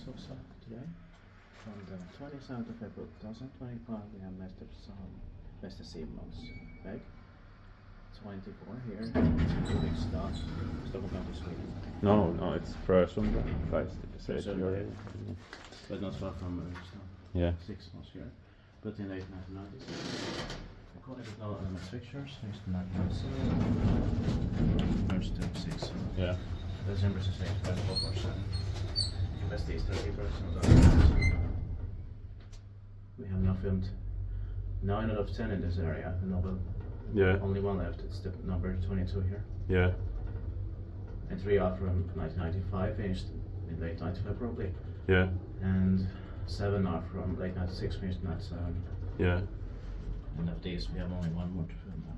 also today. From the 27th of April 2025, we have Mäster Simons bag. 24 here. It's a big stuff. Stockholm County, Sweden. No, it's Frösunda. Frösunda, but not far from Frösunda. Yeah. 6 months here. Built in late 1990s. The Kone with no elements fixtures. Here's the nut nuts. First step 6. Yeah. December 6, 4%. Best is 30%. We have now filmed 9 out of 10 in this area. The novel. Yeah. Only one left. It's the number 22 here. Yeah. And 3 are from 1995, finished in late 95 probably. Yeah. And 7 are from late 96, finished in 97. Yeah. And of these, we have only one more to film now.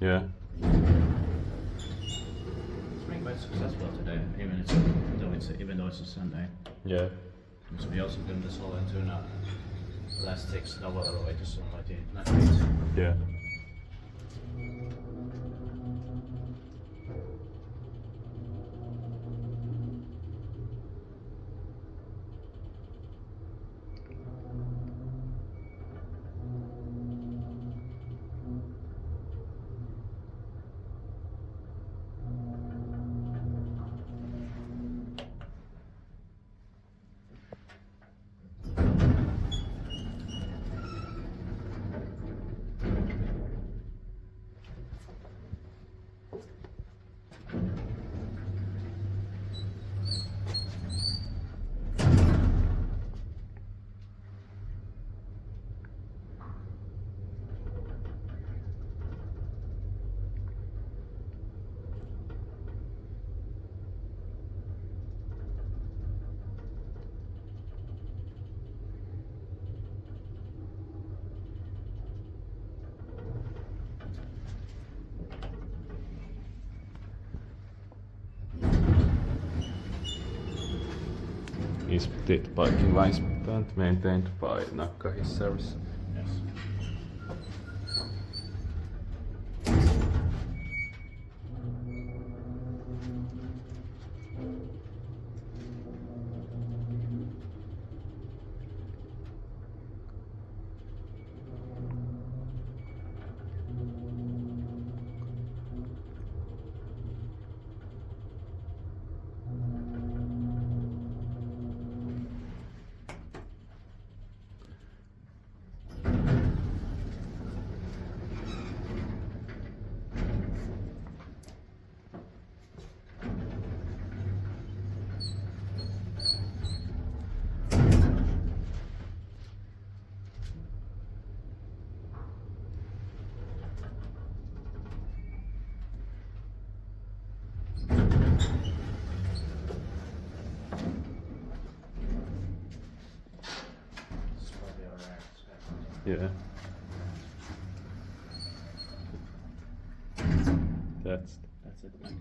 Yeah. It's been quite successful today, even though it's a Sunday. Yeah. So we also filmed this whole in tuna. The last 6 novel all the way to Solna 98. Yeah. Inspected biking lines plant maintained by Nakkahi Service. Yes. This is probably our spec. Yeah. That's That's it.